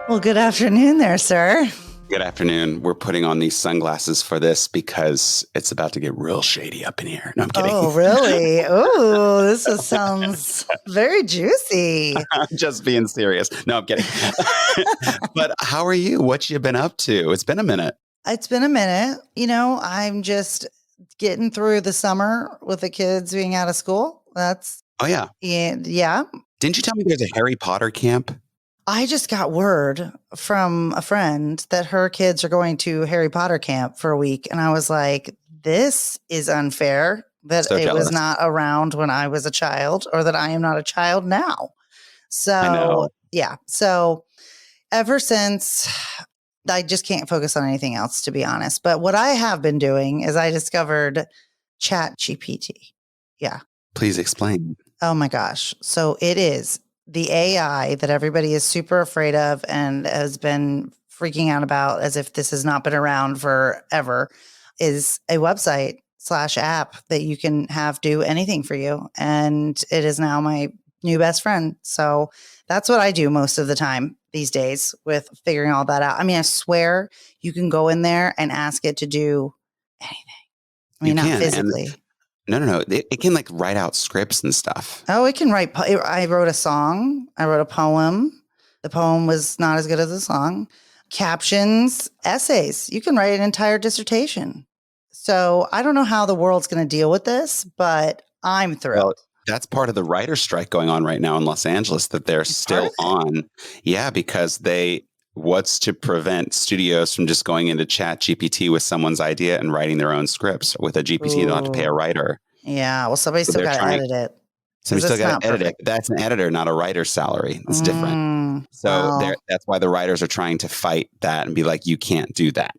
Well, good afternoon there, sir. Good afternoon. We're putting on these sunglasses for this because it's about to get real shady up in here. No, I'm kidding. Oh, really? Oh, sounds very juicy. I'm just being serious. No, I'm kidding. But how are you? What you been up to? It's been a minute. It's been a minute. I'm just getting through the summer with the kids being out of school. Oh, yeah. Yeah. Didn't you tell me there's a Harry Potter camp? I just got word from a friend that her kids are going to Harry Potter camp for a week. And I was like, this is unfair that So it jealous. was not around when I was a child, or that I am not a child now. I know. So, yeah. So ever since, I just can't focus on anything else, to be honest. But what I have been doing is I discovered ChatGPT. Yeah. Please explain. Oh my gosh. So it is the AI that everybody is super afraid of and has been freaking out about as if this has not been around forever, is a website / app that you can have do anything for you. And it is now my new best friend. So that's what I do most of the time these days with figuring all that out. I mean, I swear you can go in there and ask it to do anything. I mean, not physically. No. It can like write out scripts and stuff. Oh, it can write. I wrote a song. I wrote a poem. The poem was not as good as the song. Captions, essays. You can write an entire dissertation. So I don't know how the world's going to deal with this, but I'm thrilled. Well, that's part of the writer's strike going on right now in Los Angeles that they're still on. Yeah, because what's to prevent studios from just going into ChatGPT with someone's idea and writing their own scripts with a GPT? They don't have to pay a writer. Yeah, well, somebody's still got to edit it. Somebody's still got to edit it. That's an editor, not a writer's salary. It's different. So that's why the writers are trying to fight that and be like, you can't do that.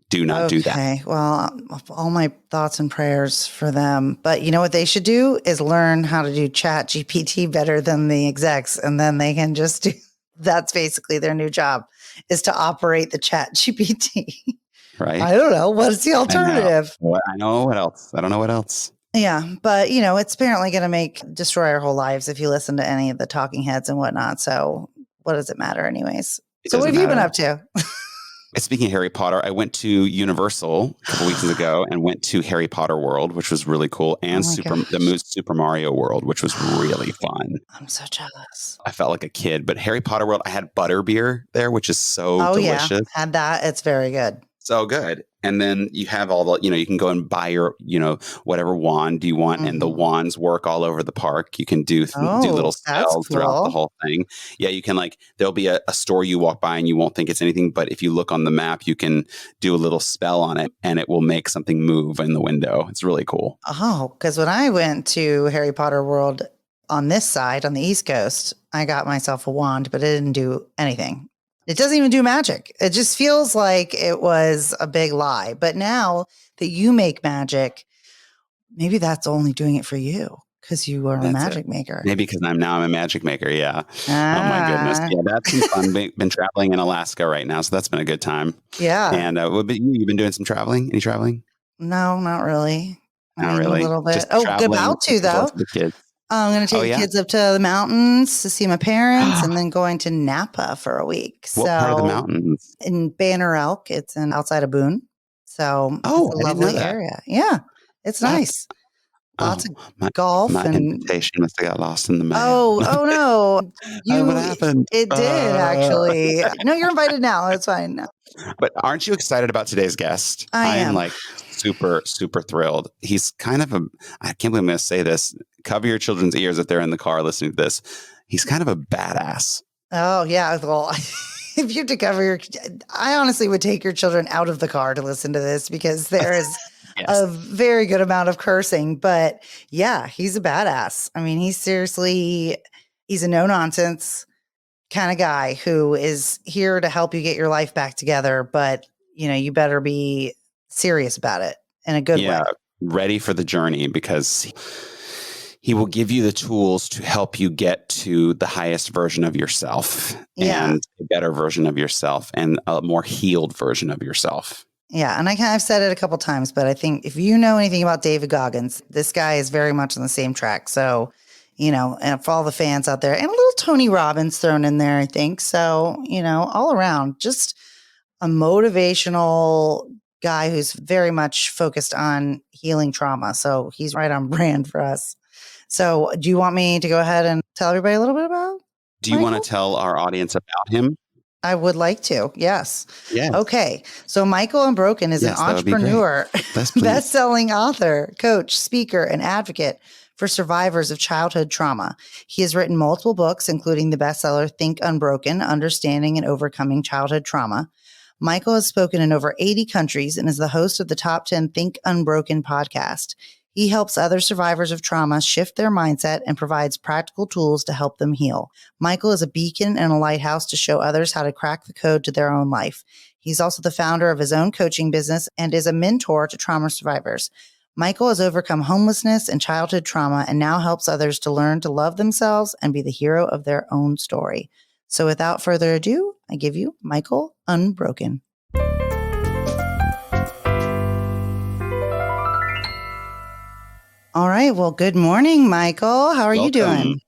Do not do that. Okay. Well, all my thoughts and prayers for them. But you know what they should do is learn how to do ChatGPT better than the execs. And then they can just do, that's basically their new job, is to operate the ChatGPT. Right. I don't know. What's the alternative? I know what else. I don't know what else. Yeah. But, it's apparently going to destroy our whole lives if you listen to any of the talking heads and whatnot. So what does it matter anyways? So what have you been up to? Speaking of Harry Potter, I went to Universal a couple weeks ago and went to Harry Potter World, which was really cool, and the Super Mario World, which was really fun. I'm so jealous. I felt like a kid. But Harry Potter World, I had butterbeer there, which is so delicious. Yeah, had that. It's very good. So good. And then you have all the, you can go and buy your, whatever wand you want. Mm-hmm. And the wands work all over the park. You can do little spells throughout the whole thing. Yeah, you can there'll be a store you walk by and you won't think it's anything. But if you look on the map, you can do a little spell on it and it will make something move in the window. It's really cool. Oh, because when I went to Harry Potter World on this side, on the East Coast, I got myself a wand, but it didn't do anything. It doesn't even do magic. It just feels like it was a big lie. But now that you make magic, maybe that's only doing it for you because you are a magic maker. Maybe because I'm a magic maker. Yeah. Oh my goodness. Yeah, that's been fun. Been traveling in Alaska right now, so that's been a good time. Yeah. And you've been doing some traveling? Any traveling? No, not really. Not really. A little bit. About to though. The kids. I'm going to take the kids up to the mountains to see my parents and then going to Napa for a week. What part of the mountains? In Banner Elk. It's outside of Boone. So it's a lovely area. Yeah. It's nice. Lots of golf. My invitation must have got lost in the mail. Oh no. What happened? It did actually. No, you're invited now. That's fine. No. But aren't you excited about today's guest? I am super, super thrilled. He's kind of I can't believe I'm going to say this. Cover your children's ears if they're in the car listening to this. He's kind of a badass. Oh, yeah. Well, if you have to cover I honestly would take your children out of the car to listen to this because there is a very good amount of cursing. But yeah, he's a badass. I mean, he's a no nonsense kind of guy who is here to help you get your life back together. But, you better be serious about it in a good way. Ready for the journey because he will give you the tools to help you get to the highest version of yourself and a better version of yourself and a more healed version of yourself. Yeah. And I've said it a couple times, but I think if you know anything about David Goggins, this guy is very much on the same track. So, and for all the fans out there, and a little Tony Robbins thrown in there, I think. So, all around, just a motivational guy who's very much focused on healing trauma. So he's right on brand for us. So do you want me to go ahead and tell everybody a little bit about Do you Michael? want to tell our audience about him? I would like to. Yes. Yes. Okay. So Michael Unbroken is an entrepreneur, best-selling author, coach, speaker, and advocate for survivors of childhood trauma. He has written multiple books, including the bestseller Think Unbroken, Understanding and Overcoming Childhood Trauma. Michael has spoken in over 80 countries and is the host of the Top 10 Think Unbroken podcast. He helps other survivors of trauma shift their mindset and provides practical tools to help them heal. Michael is a beacon and a lighthouse to show others how to crack the code to their own life. He's also the founder of his own coaching business and is a mentor to trauma survivors. Michael has overcome homelessness and childhood trauma and now helps others to learn to love themselves and be the hero of their own story. So without further ado, I give you Michael Unbroken. All right. Well, good morning, Michael. How are you doing?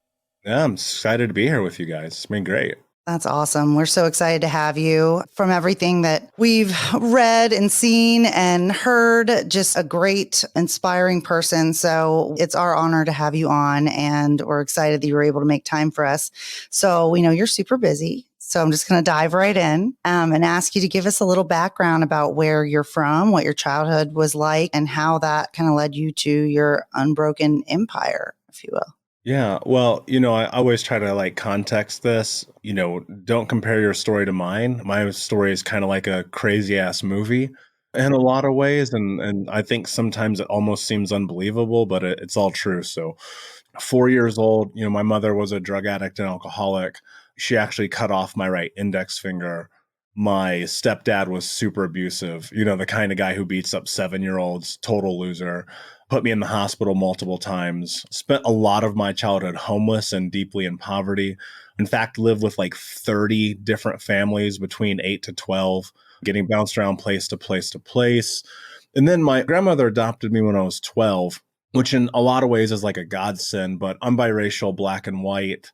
Yeah, I'm excited to be here with you guys. It's been great. That's awesome. We're so excited to have you. From everything that we've read and seen and heard, just a great, inspiring person. So it's our honor to have you on, and we're excited that you were able to make time for us. So we know you're super busy. So I'm just going to dive right in and ask you to give us a little background about where you're from, what your childhood was like, and how that kind of led you to your unbroken empire, if you will. Yeah, well, I always try to context this, don't compare your story to mine. My story is kind of like a crazy ass movie in a lot of ways. And I think sometimes it almost seems unbelievable, but it's all true. So 4 years old, my mother was a drug addict and alcoholic. She actually cut off my right index finger. My stepdad was super abusive, the kind of guy who beats up 7-year-olds, total loser, put me in the hospital multiple times, spent a lot of my childhood homeless and deeply in poverty. In fact, lived with 30 different families between 8 to 12, getting bounced around place to place to place. And then my grandmother adopted me when I was 12, which in a lot of ways is like a godsend, but I'm biracial, black and white.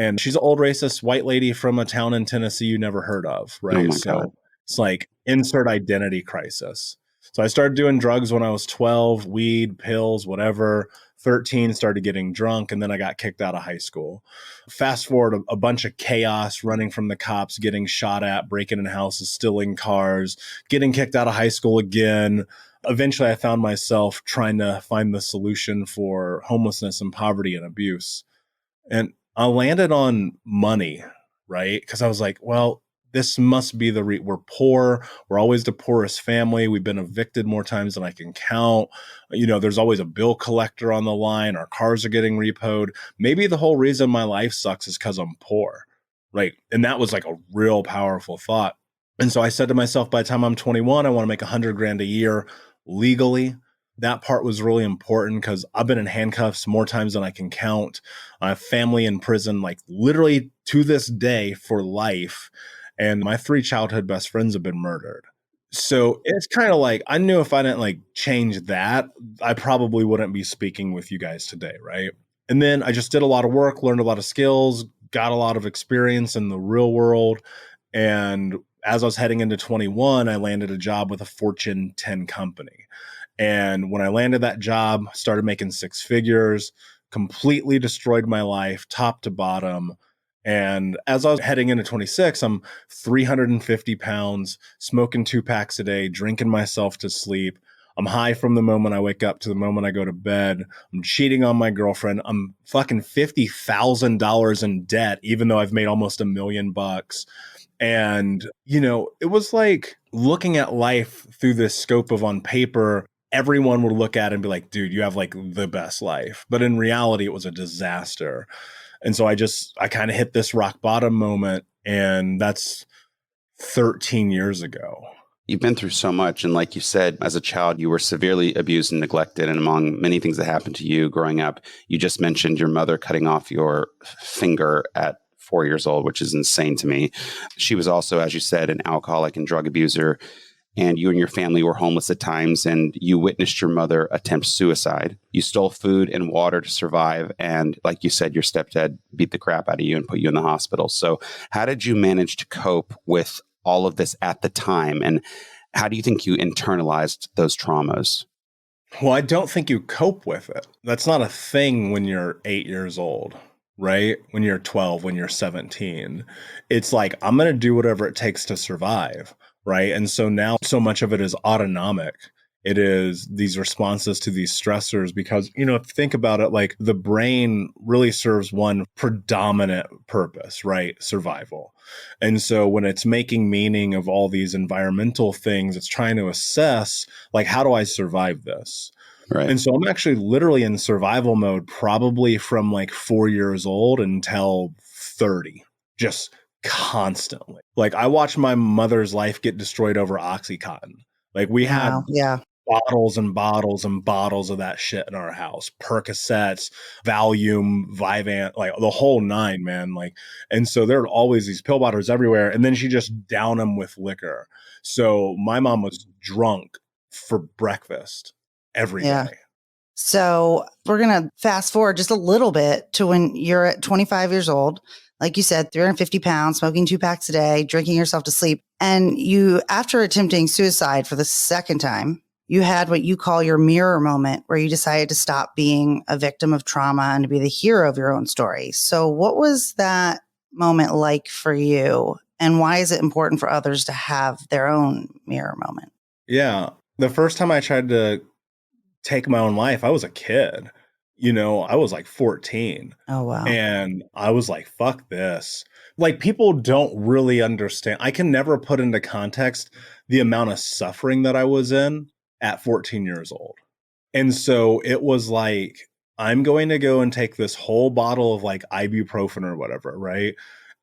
And she's an old racist white lady from a town in Tennessee you never heard of, right? Oh my so God. It's like insert identity crisis. So I started doing drugs when I was 12, weed, pills, whatever. 13, started getting drunk, and then I got kicked out of high school. Fast forward, a bunch of chaos, running from the cops, getting shot at, breaking in houses, stealing cars, getting kicked out of high school again. Eventually, I found myself trying to find the solution for homelessness and poverty and abuse. And I landed on money, right? Because I was like, well, this must be we're poor. We're always the poorest family. We've been evicted more times than I can count. There's always a bill collector on the line. Our cars are getting repoed. Maybe the whole reason my life sucks is because I'm poor, right? And that was a real powerful thought. And so I said to myself, by the time I'm 21, I want to make $100,000 a year legally. That part was really important because I've been in handcuffs more times than I can count. I have family in prison, literally to this day for life. And my 3 childhood best friends have been murdered. So it's kind of I knew if I didn't change that, I probably wouldn't be speaking with you guys today, right? And then I just did a lot of work, learned a lot of skills, got a lot of experience in the real world. And as I was heading into 21, I landed a job with a Fortune 10 company. And when I landed that job, started making 6 figures, completely destroyed my life, top to bottom. And as I was heading into 26, I'm 350 pounds, smoking 2 packs a day, drinking myself to sleep. I'm high from the moment I wake up to the moment I go to bed. I'm cheating on my girlfriend. I'm fucking $50,000 in debt, even though I've made almost $1 million. And, it was looking at life through this scope of on paper, everyone would look at it and be like, dude, you have the best life. But in reality, it was a disaster. And so I kind of hit this rock bottom moment, and that's 13 years ago. You've been through so much. And like you said, as a child, you were severely abused and neglected. And among many things that happened to you growing up, you just mentioned your mother cutting off your finger at 4 years old, which is insane to me. She was also, as you said, an alcoholic and drug abuser. and you and your family were homeless at times, and you witnessed your mother attempt suicide. You stole food and water to survive. And like you said, your stepdad beat the crap out of you and put you in the hospital. So how did you manage to cope with all of this at the time? And how do you think you internalized those traumas? Well, I don't think you cope with it. That's not a thing when you're 8 years old, right? When you're 12, when you're 17. It's like, I'm going to do whatever it takes to survive, right? And so now so much of it is autonomic. It is these responses to these stressors because, if you think about it, like the brain really serves one predominant purpose, right? Survival. And so when it's making meaning of all these environmental things, it's trying to assess, like, how do I survive this? Right. And so I'm actually literally in survival mode, probably from like 4 years old until 30, just constantly. Like I watched my mother's life get destroyed over Oxycontin. Like we had bottles and bottles and bottles of that shit in our house, Percocets, Valium, Vyvanse, like the whole nine, man. Like, and so there are always these pill bottles everywhere. And then she just downed them with liquor. So my mom was drunk for breakfast every day. So we're going to fast forward just a little bit to when you're at 25 years old, like you said, 350 pounds, smoking 2 packs a day, drinking yourself to sleep. And you, after attempting suicide for the second time, you had what you call your mirror moment where you decided to stop being a victim of trauma and to be the hero of your own story. So what was that moment like for you? And why is it important for others to have their own mirror moment? Yeah. The first time I tried to take my own life, I was a kid. I was like 14. Oh, wow. And I was like, fuck this. Like people don't really understand. I can never put into context the amount of suffering that I was in at 14 years old. And so it was like, I'm going to go and take this whole bottle of like ibuprofen or whatever, right?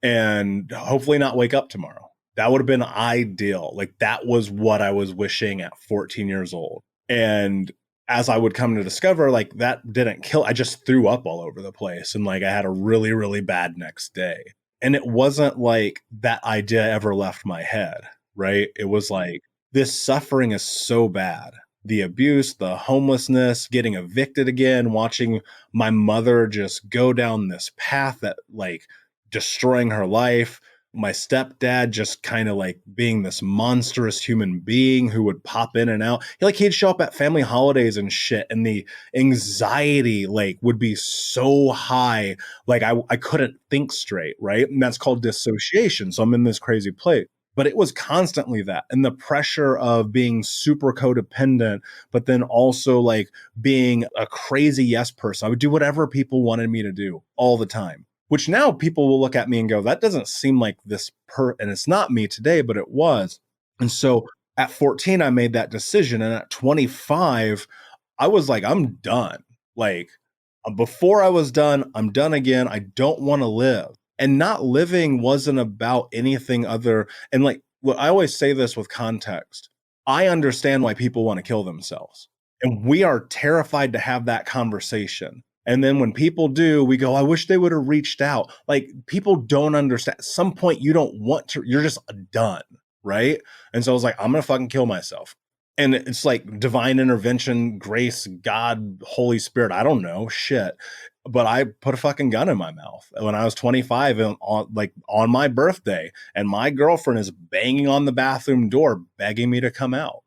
And hopefully not wake up tomorrow. That would have been ideal. Like that was what I was wishing at 14 years old. And as I would come to discover, like that didn't kill. I just threw up all over the place. And like I had a really, really bad next day. And it wasn't like that idea ever left my head, right? It was like, this suffering is so bad. The abuse, the homelessness, getting evicted again, watching my mother just go down this path that like destroying her life. My stepdad just kind of like being this monstrous human being who would pop in and out. He'd show up at family holidays and shit. And the anxiety like would be so high. Like I couldn't think straight. Right. And that's called dissociation. So I'm in this crazy place. But it was constantly that. And the pressure of being super codependent, but then also like being a crazy yes person. I would do whatever people wanted me to do all the time. Which now people will look at me and go, that doesn't seem like this and it's not me today, but it was. And so at 14, I made that decision. And at 25, I was like, I'm done. Like before I was done, I'm done again. I don't want to live. And not living wasn't about anything other. And like, well, I always say this with context. I understand why people want to kill themselves. And we are terrified to have that conversation. And then when people do, we go, I wish they would have reached out. Like people don't understand. At some point you don't want to, you're just done. Right. And so I was like, I'm going to fucking kill myself. And it's like divine intervention, grace, God, Holy Spirit. I don't know shit. But I put a fucking gun in my mouth when I was 25 and on my birthday. And my girlfriend is banging on the bathroom door, begging me to come out.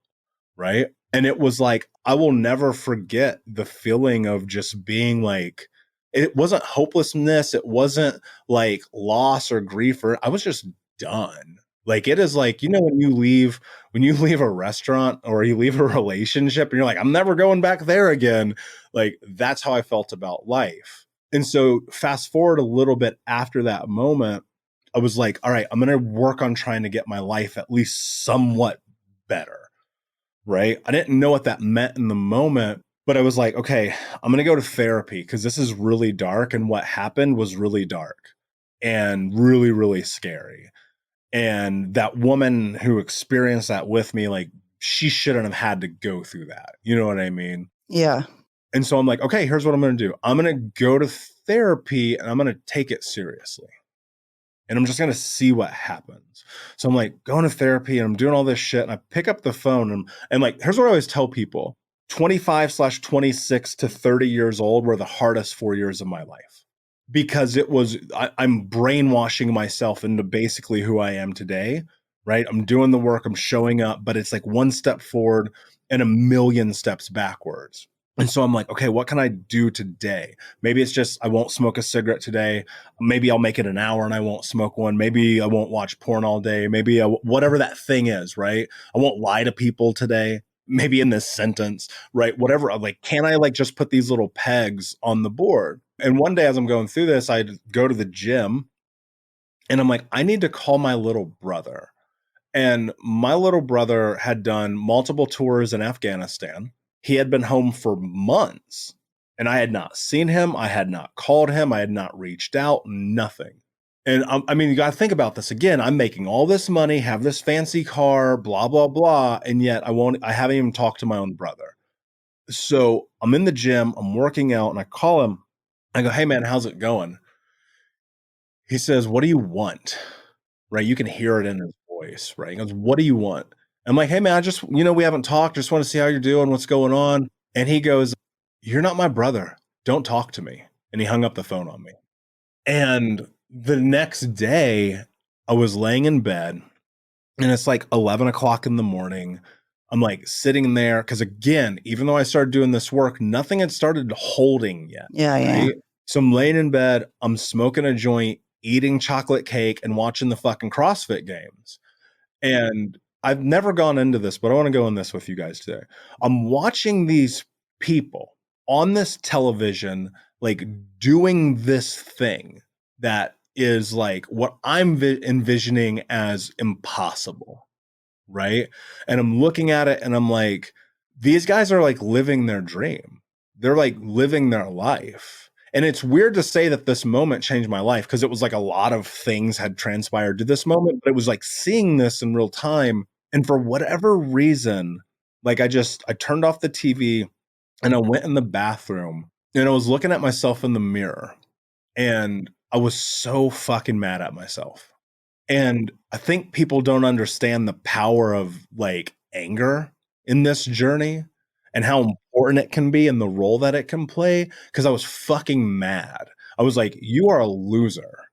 Right. And it was like, I will never forget the feeling of just being like, it wasn't hopelessness. It wasn't like loss or grief, or I was just done. Like it is like, when you leave a restaurant or you leave a relationship and you're like, I'm never going back there again. Like that's how I felt about life. And so fast forward a little bit after that moment, I was like, all right, I'm going to work on trying to get my life at least somewhat better. Right. I didn't know what that meant in the moment, but I was like, okay, I'm going to go to therapy because this is really dark. And what happened was really dark and really, really scary. And that woman who experienced that with me, like she shouldn't have had to go through that. You know what I mean? Yeah. And so I'm like, okay, here's what I'm going to do. I'm going to go to therapy and I'm going to take it seriously. and I'm just going to see what happens. So I'm like going to therapy and I'm doing all this shit. And I pick up the phone and like, here's what I always tell people: 25/26 to 30 years old were the hardest 4 years of my life, because I'm brainwashing myself into basically who I am today, right? I'm doing the work, I'm showing up, but it's like one step forward and a million steps backwards. And so I'm like, okay, what can I do today? Maybe it's just, I won't smoke a cigarette today. Maybe I'll make it an hour and I won't smoke one. Maybe I won't watch porn all day. Maybe whatever that thing is, right? I won't lie to people today. Maybe in this sentence, right? Whatever. I'm like, can I like just put these little pegs on the board? And one day as I'm going through this, I go to the gym and I'm like, I need to call my little brother. And my little brother had done multiple tours in Afghanistan. He had been home for months and I had not seen him. I had not called him. I had not reached out, nothing. And I mean, you got to think about this again. I'm making all this money, have this fancy car, blah, blah, blah. And yet I haven't even talked to my own brother. So I'm in the gym, I'm working out, and I call him. I go, hey man, how's it going? He says, what do you want? Right? You can hear it in his voice, right? He goes, what do you want? I'm like, hey man, I just, we haven't talked. Just want to see how you're doing, what's going on. And he goes, you're not my brother. Don't talk to me. And he hung up the phone on me. And the next day I was laying in bed and it's like 11 o'clock in the morning. I'm like sitting there because again, even though I started doing this work, nothing had started holding yet. Yeah, right? yeah. So I'm laying in bed, I'm smoking a joint, eating chocolate cake, and watching the fucking CrossFit games. And I've never gone into this, but I want to go in this with you guys today. I'm watching these people on this television, like doing this thing that is like what I'm envisioning as impossible. Right. And I'm looking at it and I'm like, these guys are like living their dream. They're like living their life. And it's weird to say that this moment changed my life because it was like a lot of things had transpired to this moment, but it was like seeing this in real time. And for whatever reason, like I turned off the TV and I went in the bathroom and I was looking at myself in the mirror and I was so fucking mad at myself. And I think people don't understand the power of like anger in this journey and how important it can be and the role that it can play. Cause I was fucking mad. I was like, you are a loser.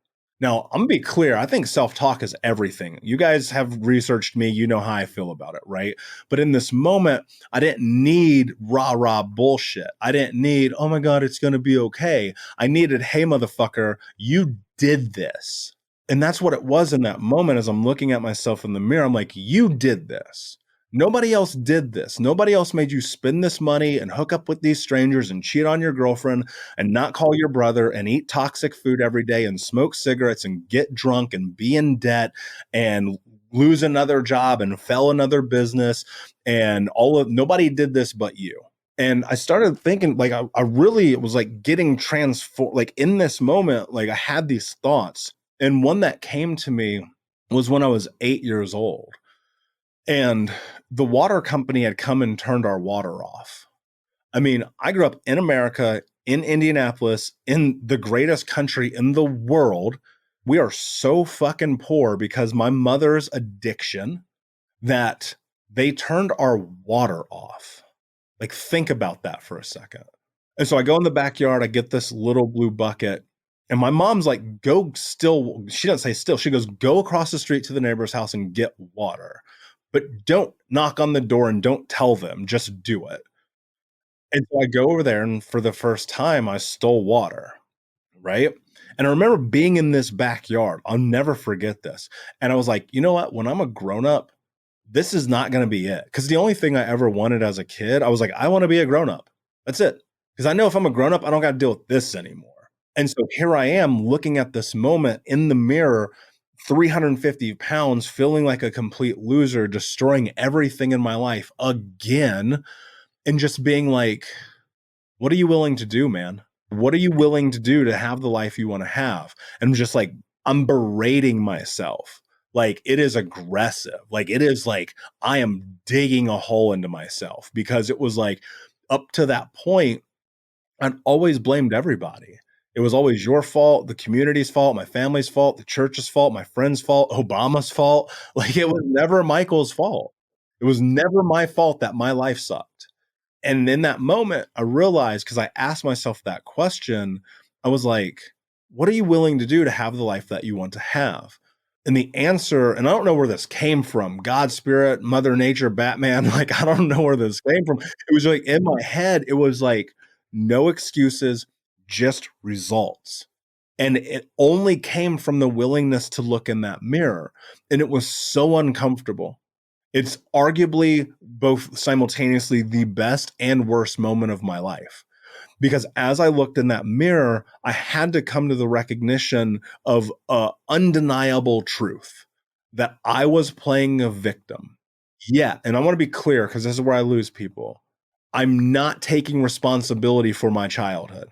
Now, I'm gonna be clear. I think self-talk is everything. You guys have researched me. You know how I feel about it, right? But in this moment, I didn't need rah-rah bullshit. I didn't need, oh my God, it's gonna be okay. I needed, hey, motherfucker, you did this. And that's what it was in that moment as I'm looking at myself in the mirror. I'm like, you did this. Nobody else did this. Nobody else made you spend this money and hook up with these strangers and cheat on your girlfriend and not call your brother and eat toxic food every day and smoke cigarettes and get drunk and be in debt and lose another job and fail another business. And nobody did this but you. And I started thinking, like, I really was like getting transformed, like in this moment, like I had these thoughts. And one that came to me was when I was 8 years old. And the water company had come and turned our water off. I mean, I grew up in America, in Indianapolis, in the greatest country in the world. We are so fucking poor because my mother's addiction that they turned our water off. Like, think about that for a second. And so I go in the backyard, I get this little blue bucket. And my mom's like, she doesn't say still. She goes, go across the street to the neighbor's house and get water. But don't knock on the door and don't tell them, just do it. And so I go over there and for the first time, I stole water, right? And I remember being in this backyard. I'll never forget this. And I was like, you know what? When I'm a grown up, this is not going to be it. Because the only thing I ever wanted as a kid, I was like, I want to be a grown up. That's it. Because I know if I'm a grown up, I don't got to deal with this anymore. And so here I am looking at this moment in the mirror, 350 pounds, feeling like a complete loser, destroying everything in my life again, and just being like, what are you willing to do, man? What are you willing to do to have the life you want to have? And I'm just like, I'm berating myself. Like, it is aggressive. Like, it is like, I am digging a hole into myself because it was like, up to that point, I'd always blamed everybody. It was always your fault, the community's fault, my family's fault, the church's fault, my friend's fault, Obama's fault. Like, it was never Michael's fault. It was never my fault that my life sucked. And in that moment, I realized, because I asked myself that question, I was like, what are you willing to do to have the life that you want to have? And the answer, and I don't know where this came from, God, spirit, Mother Nature, Batman, like, I don't know where this came from. It was like in my head, it was like, no excuses, just results. And it only came from the willingness to look in that mirror. And it was so uncomfortable. It's arguably both simultaneously the best and worst moment of my life. Because as I looked in that mirror, I had to come to the recognition of undeniable truth that I was playing a victim. Yeah. And I want to be clear, because this is where I lose people. I'm not taking responsibility for my childhood.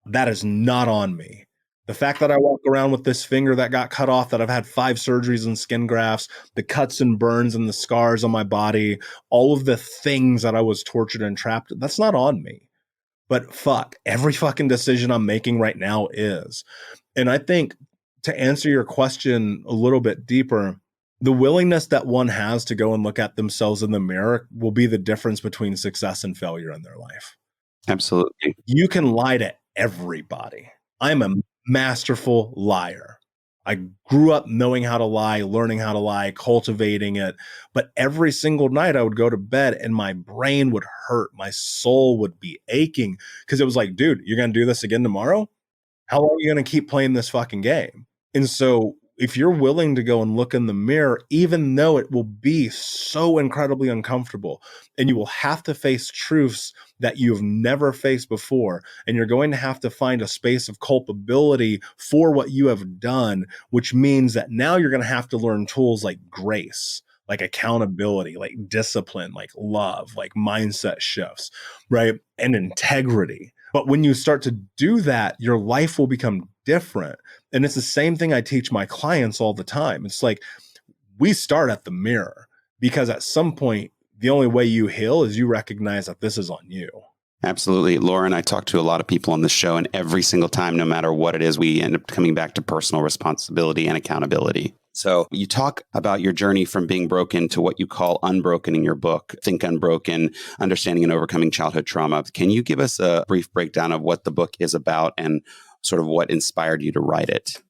That is not on me. The fact that I walk around with this finger that got cut off, that I've had 5 surgeries and skin grafts, the cuts and burns and the scars on my body, all of the things that I was tortured and trapped, that's not on me. But fuck, every fucking decision I'm making right now is. And I think, to answer your question a little bit deeper, the willingness that one has to go and look at themselves in the mirror will be the difference between success and failure in their life. Absolutely. You can lie to everybody. I'm a masterful liar. I grew up knowing how to lie, learning how to lie, cultivating it. But every single night I would go to bed and my brain would hurt. My soul would be aching, because it was like, dude, you're going to do this again tomorrow? How long are you going to keep playing this fucking game? And so if you're willing to go and look in the mirror, even though it will be so incredibly uncomfortable, and you will have to face truths that you've never faced before, and you're going to have to find a space of culpability for what you have done, which means that now you're going to have to learn tools like grace, like accountability, like discipline, like love, like mindset shifts, right? And integrity. But when you start to do that, your life will become different. And it's the same thing I teach my clients all the time. It's like, we start at the mirror, because at some point, the only way you heal is you recognize that this is on you. Absolutely. Lauren, I talk to a lot of people on the show, and every single time, no matter what it is, we end up coming back to personal responsibility and accountability. So you talk about your journey from being broken to what you call unbroken in your book, Think Unbroken, Understanding and Overcoming Childhood Trauma. Can you give us a brief breakdown of what the book is about and sort of what inspired you to write it?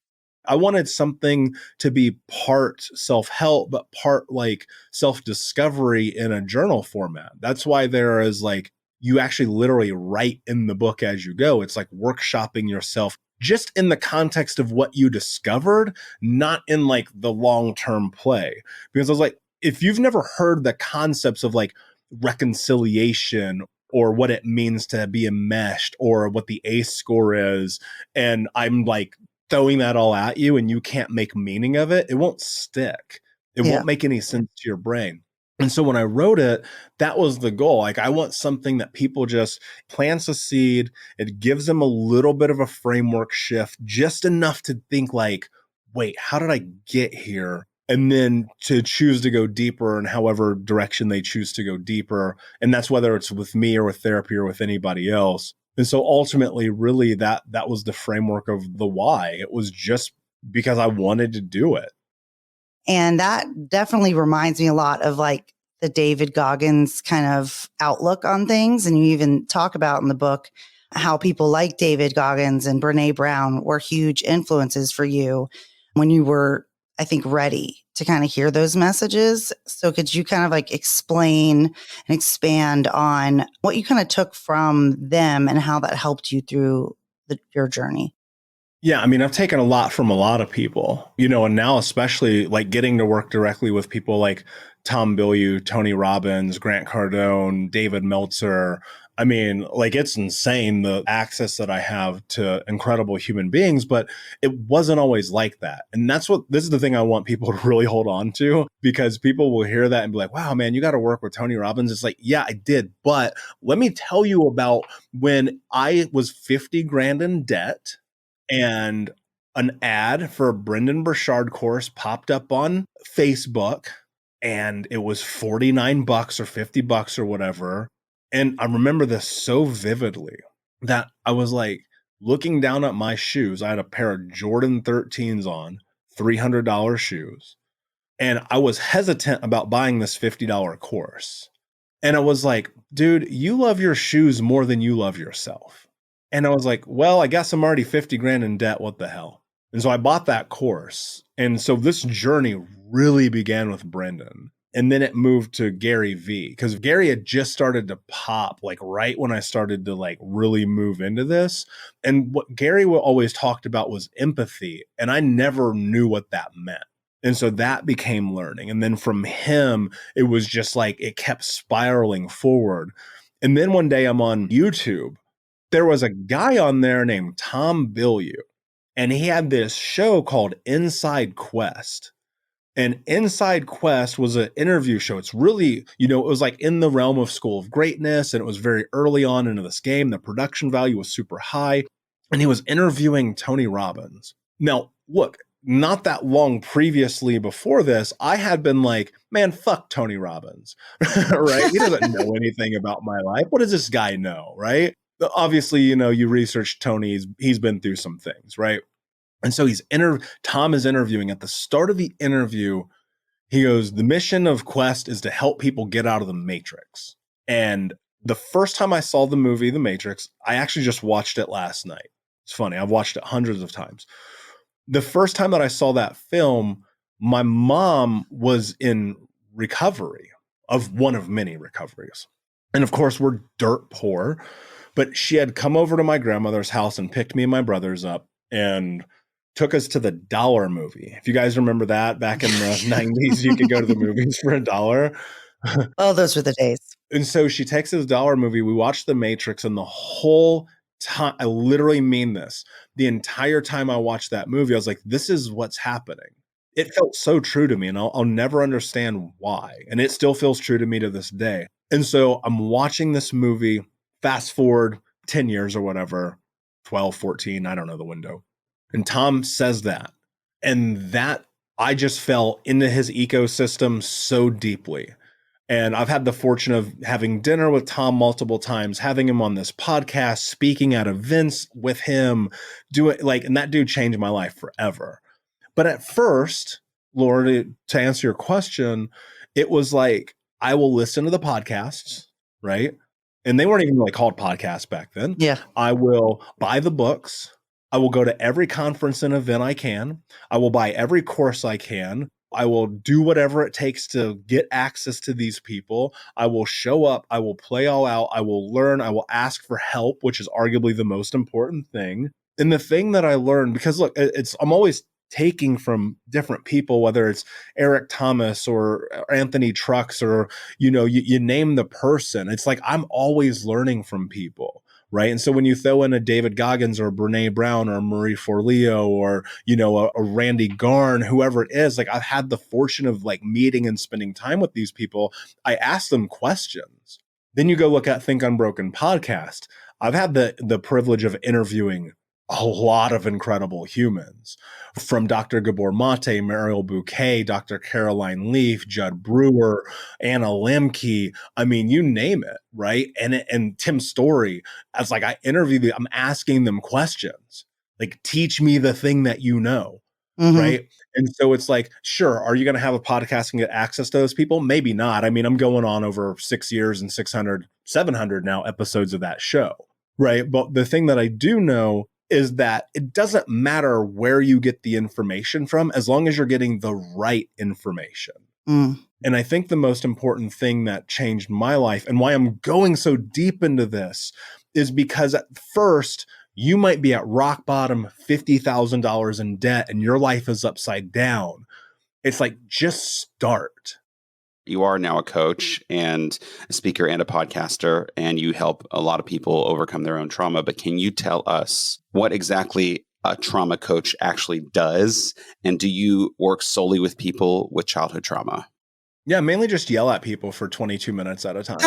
I wanted something to be part self-help, but part like self-discovery in a journal format. That's why there is like, you actually literally write in the book as you go. It's like workshopping yourself just in the context of what you discovered, not in like the long-term play. Because I was like, if you've never heard the concepts of like reconciliation, or what it means to be enmeshed, or what the ACE score is, and I'm like throwing that all at you and you can't make meaning of it, it won't stick. It won't make any sense to your brain. And so when I wrote it, that was the goal. Like, I want something that people just plants a seed. It gives them a little bit of a framework shift, just enough to think like, wait, how did I get here? And then to choose to go deeper in however direction they choose to go deeper. And that's whether it's with me or with therapy or with anybody else. And so ultimately, really, that was the framework of the why. It was just because I wanted to do it. And that definitely reminds me a lot of like the David Goggins kind of outlook on things. And you even talk about in the book how people like David Goggins and Brene Brown were huge influences for you when you were, I think, ready to kind of hear those messages. So could you kind of like explain and expand on what you kind of took from them and how that helped you through your journey? Yeah, I mean, I've taken a lot from a lot of people, and now especially like getting to work directly with people like Tom Bilyeu, Tony Robbins, Grant Cardone, David Meltzer. I mean, like, it's insane the access that I have to incredible human beings, but it wasn't always like that. And this is the thing I want people to really hold on to, because people will hear that and be like, wow, man, you got to work with Tony Robbins. It's like, yeah, I did. But let me tell you about when I was 50 grand in debt, and an ad for a Brendan Burchard course popped up on Facebook, and it was $49 or $50 or whatever. And I remember this so vividly that I was like, looking down at my shoes. I had a pair of Jordan 13s on, $300 shoes. And I was hesitant about buying this $50 course. And I was like, dude, you love your shoes more than you love yourself. And I was like, well, I guess I'm already 50 grand in debt. What the hell? And so I bought that course. And so this journey really began with Brendan. And then it moved to Gary V, because Gary had just started to pop like right when I started to like really move into this. And what Gary always talked about was empathy. And I never knew what that meant. And so that became learning. And then from him, it was just like it kept spiraling forward. And then one day I'm on YouTube. There was a guy on there named Tom Bilyeu, and he had this show called Inside Quest. And Inside Quest was an interview show. It's really, it was like in the realm of School of Greatness, and it was very early on into this game. The production value was super high, and he was interviewing Tony Robbins. Now, look, not that long previously before this, I had been like, man, fuck Tony Robbins, right? He doesn't know anything about my life. What does this guy know, right? Obviously, you research Tony, he's been through some things, right? And so Tom is interviewing. At the start of the interview, he goes, the mission of Quest is to help people get out of the Matrix. And the first time I saw the movie, The Matrix, I actually just watched it last night. It's funny. I've watched it hundreds of times. The first time that I saw that film, my mom was in recovery, of one of many recoveries. And of course, we're dirt poor, but she had come over to my grandmother's house and picked me and my brothers up and took us to the Dollar Movie. If you guys remember that, back in the 90s, you could go to the movies for $1. Oh, those were the days. And so she takes us to the Dollar Movie. We watched The Matrix, and the whole time, I literally mean this, the entire time I watched that movie, I was like, this is what's happening. It felt so true to me, and I'll never understand why. And it still feels true to me to this day. And so I'm watching this movie, fast forward 10 years or whatever, 12, 14, I don't know the window. And Tom says that. And that, I just fell into his ecosystem so deeply. And I've had the fortune of having dinner with Tom multiple times, having him on this podcast, speaking at events with him, and that dude changed my life forever. But at first, Laura, to answer your question, it was like, I will listen to the podcasts, right? And they weren't even really called podcasts back then. Yeah. I will buy the books. I will go to every conference and event I can. I will buy every course I can. I will do whatever it takes to get access to these people. I will show up. I will play all out. I will learn. I will ask for help, which is arguably the most important thing. And the thing that I learned, because look, I'm always taking from different people, whether it's Eric Thomas or Anthony Trucks or, you name the person. It's like I'm always learning from people. Right. And so when you throw in a David Goggins or Brene Brown or Marie Forleo or, a Randy Garn, whoever it is, like I've had the fortune of like meeting and spending time with these people. I ask them questions. Then you go look at Think Unbroken podcast. I've had the privilege of interviewing a lot of incredible humans, from Dr. Gabor Mate, Mariel Bouquet, Dr. Caroline Leaf, Judd Brewer, Anna Lemke. I mean, you name it, right? And Tim Story. I interview them, I'm asking them questions. Like, teach me the thing that you know, right? And so it's like, sure, are you going to have a podcast and get access to those people? Maybe not. I mean, I'm going on over 6 years and 600, 700 now episodes of that show, right? But the thing that I do know is that it doesn't matter where you get the information from, as long as you're getting the right information. And I think the most important thing that changed my life and why I'm going so deep into this is because at first you might be at rock bottom, $50,000 in debt, and your life is upside down. It's like, just start. You are now a coach and a speaker and a podcaster, and you help a lot of people overcome their own trauma. But can you tell us what exactly a trauma coach actually does? And do you work solely with people with childhood trauma? Yeah, mainly just yell at people for 22 minutes at a time.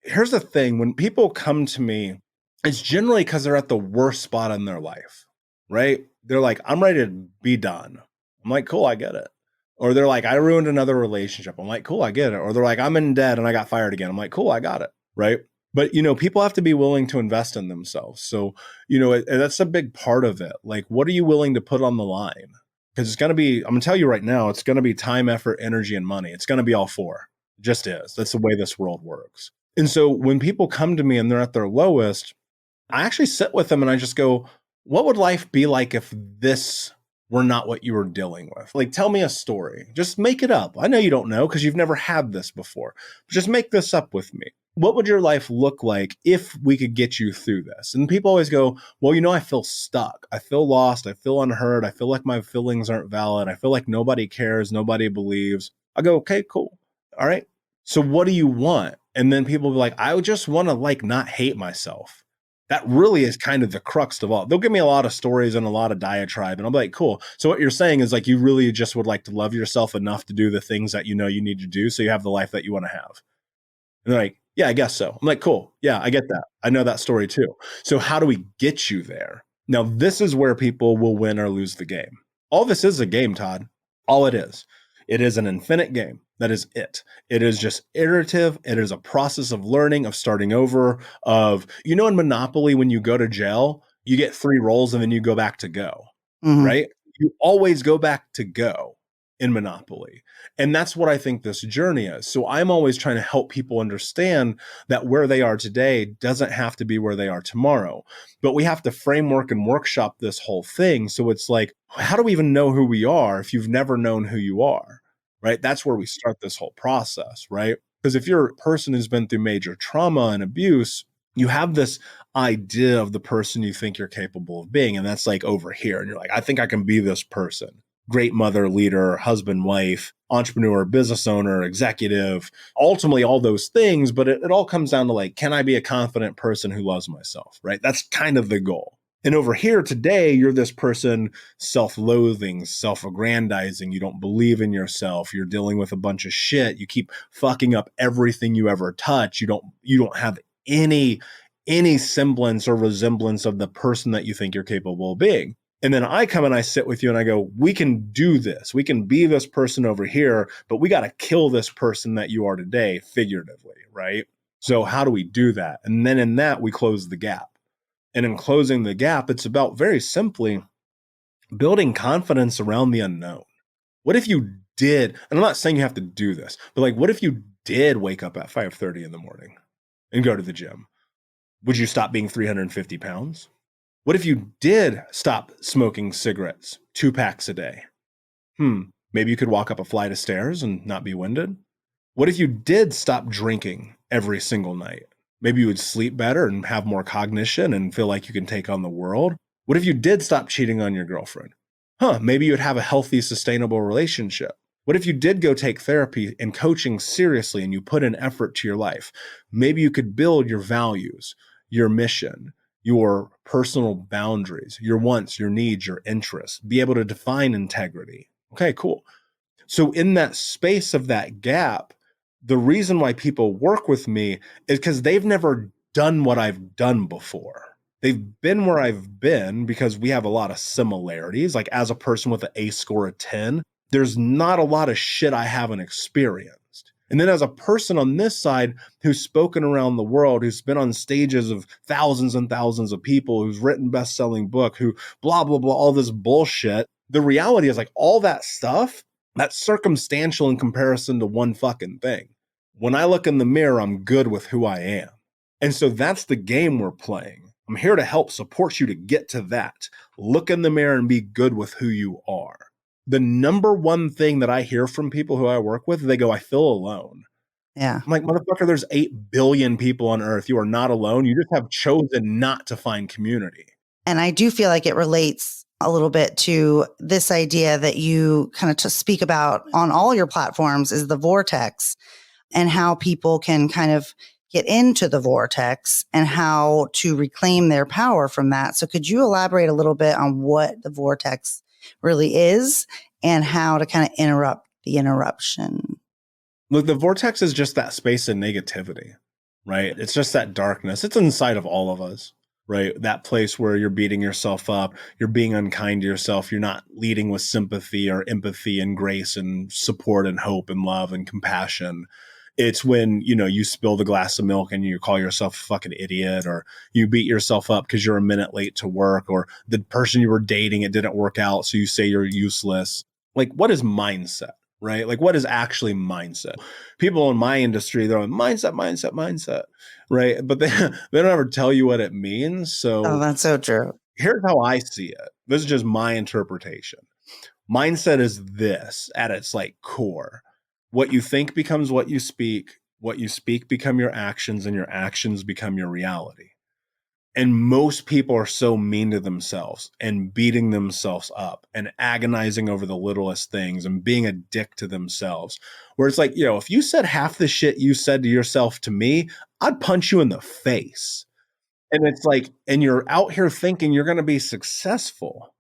Here's the thing. When people come to me, it's generally because they're at the worst spot in their life, right? They're like, I'm ready to be done. I'm like, cool, I get it. Or they're like, I ruined another relationship. I'm like, cool, I get it. Or they're like, I'm in debt and I got fired again. I'm like, cool, I got it, right? But, people have to be willing to invest in themselves. So, that's a big part of it. Like, what are you willing to put on the line? Because it's going to be, I'm going to tell you right now, it's going to be time, effort, energy, and money. It's going to be all four. It just is. That's the way this world works. And so when people come to me and they're at their lowest, I actually sit with them and I just go, what would life be like if this were not what you were dealing with? Like, tell me a story. Just make it up. I know you don't know because you've never had this before. Just make this up with me. What would your life look like if we could get you through this? And people always go, well, I feel stuck. I feel lost. I feel unheard. I feel like my feelings aren't valid. I feel like nobody cares. Nobody believes. I go, okay, cool. All right. So what do you want? And then people will be like, I just want to not hate myself. That really is kind of the crux of all. They'll give me a lot of stories and a lot of diatribe. And I'm like, cool. So what you're saying is you really just would like to love yourself enough to do the things that you need to do so you have the life that you want to have. And they're like, yeah, I guess so. I'm like, cool. Yeah, I get that. I know that story too. So how do we get you there? Now, this is where people will win or lose the game. All this is a game, Todd. All it is. It is an infinite game. That is it. It is just iterative. It is a process of learning, of starting over, in Monopoly, when you go to jail, you get 3 rolls and then you go back to go, right? You always go back to go in Monopoly. And that's what I think this journey is. So I'm always trying to help people understand that where they are today doesn't have to be where they are tomorrow. But we have to framework and workshop this whole thing. So it's like, how do we even know who we are if you've never known who you are? Right? That's where we start this whole process, right? Because if you're a person who's been through major trauma and abuse, you have this idea of the person you think you're capable of being. And that's over here. And you're like, I think I can be this person. Great mother, leader, husband, wife, entrepreneur, business owner, executive, ultimately all those things. But it all comes down to can I be a confident person who loves myself, right? That's kind of the goal. And over here today, you're this person self-loathing, self-aggrandizing. You don't believe in yourself. You're dealing with a bunch of shit. You keep fucking up everything you ever touch. You don't have any semblance or resemblance of the person that you think you're capable of being. And then I come and I sit with you and I go, we can do this. We can be this person over here, but we got to kill this person that you are today, figuratively, right? So how do we do that? And then in that, we close the gap. And in closing the gap, it's about very simply building confidence around the unknown. What if you did, and I'm not saying you have to do this, but what if you did wake up at 5:30 in the morning and go to the gym? Would you stop being 350 pounds? What if you did stop smoking cigarettes, 2 packs a day? Maybe you could walk up a flight of stairs and not be winded. What if you did stop drinking every single night? Maybe you would sleep better and have more cognition and feel like you can take on the world. What if you did stop cheating on your girlfriend? Maybe you would have a healthy, sustainable relationship. What if you did go take therapy and coaching seriously and you put in effort to your life? Maybe you could build your values, your mission, your personal boundaries, your wants, your needs, your interests, be able to define integrity. Okay, cool. So in that space of that gap, the reason why people work with me is because they've never done what I've done before. They've been where I've been because we have a lot of similarities. As a person with an ACE score of 10, there's not a lot of shit I haven't experienced. And then as a person on this side who's spoken around the world, who's been on stages of thousands and thousands of people, who's written best-selling book, who blah, blah, blah, all this bullshit. The reality is all that stuff, that's circumstantial in comparison to one fucking thing. When I look in the mirror, I'm good with who I am. And so that's the game we're playing. I'm here to help support you to get to that. Look in the mirror and be good with who you are. The number one thing that I hear from people who I work with, they go, I feel alone. Yeah. I'm like, motherfucker, there's 8 billion people on earth. You are not alone. You just have chosen not to find community. And I do feel like it relates a little bit to this idea that you kind of speak about on all your platforms is the vortex and how people can kind of get into the vortex and how to reclaim their power from that. So could you elaborate a little bit on what the vortex really is and how to kind of interrupt the interruption? Look, the vortex is just that space of negativity, right? It's just that darkness. It's inside of all of us, right? That place where you're beating yourself up, you're being unkind to yourself, you're not leading with sympathy or empathy and grace and support and hope and love and compassion. It's when, you spill the glass of milk and you call yourself a fucking idiot, or you beat yourself up because you're a minute late to work, or the person you were dating, it didn't work out, so you say you're useless. Like, what is mindset, right? Like, what is actually mindset? People in my industry, they're like, mindset, right? But they don't ever tell you what it means. So that's so true. Here's how I see it. This is just my interpretation. Mindset is this at its core. What you think becomes what you speak become your actions, and your actions become your reality. And most people are so mean to themselves and beating themselves up and agonizing over the littlest things and being a dick to themselves. Where it's if you said half the shit you said to yourself to me, I'd punch you in the face. And it's and you're out here thinking you're going to be successful.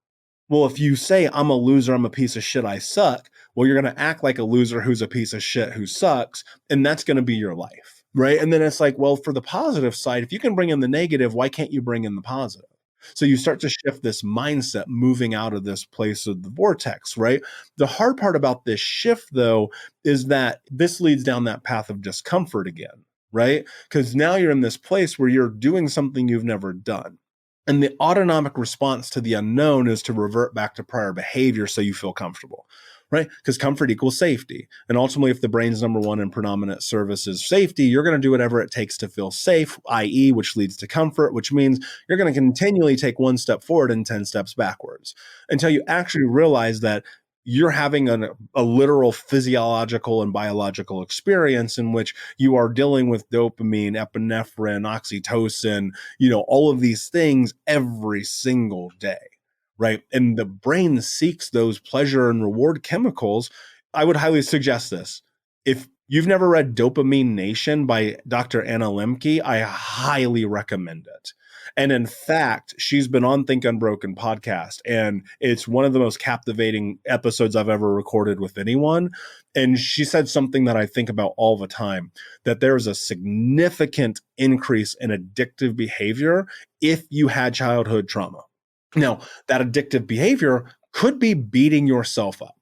Well, if you say I'm a loser, I'm a piece of shit, I suck, well, you're going to act like a loser who's a piece of shit who sucks, and that's going to be your life, right? And then it's well, for the positive side, if you can bring in the negative, why can't you bring in the positive? So you start to shift this mindset, moving out of this place of the vortex, right? The hard part about this shift, though, is that this leads down that path of discomfort again, right? Because now you're in this place where you're doing something you've never done. And the autonomic response to the unknown is to revert back to prior behavior so you feel comfortable, right? Because comfort equals safety. And ultimately, if the brain's number one and predominant service is safety, you're going to do whatever it takes to feel safe, i.e., which leads to comfort, which means you're going to continually take one step forward and 10 steps backwards until you actually realize that you're having a literal physiological and biological experience in which you are dealing with dopamine, epinephrine, oxytocin, all of these things every single day, right? And the brain seeks those pleasure and reward chemicals. I would highly suggest this. If you've never read Dopamine Nation by Dr. Anna Lemke, I highly recommend it. And in fact, she's been on Think Unbroken podcast, and it's one of the most captivating episodes I've ever recorded with anyone. And she said something that I think about all the time, that there's a significant increase in addictive behavior if you had childhood trauma. Now, that addictive behavior could be beating yourself up.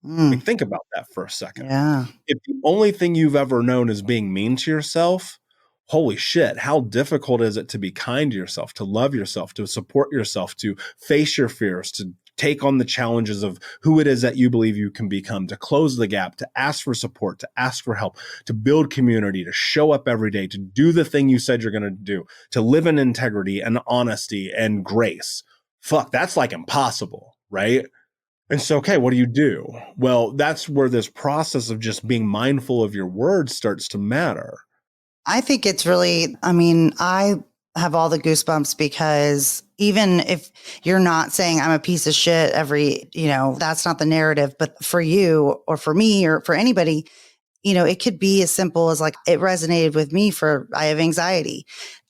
Think about that for a second. Yeah. If the only thing you've ever known is being mean to yourself, holy shit, how difficult is it to be kind to yourself, to love yourself, to support yourself, to face your fears, to take on the challenges of who it is that you believe you can become, to close the gap, to ask for support, to ask for help, to build community, to show up every day, to do the thing you said you're going to do, to live in integrity and honesty and grace. Fuck, that's impossible, right? And so, okay, what do you do? Well, that's where this process of just being mindful of your words starts to matter. I think it's really, I have all the goosebumps because even if you're not saying I'm a piece of shit that's not the narrative, but for you or for me or for anybody, it could be as simple as it resonated with me I have anxiety.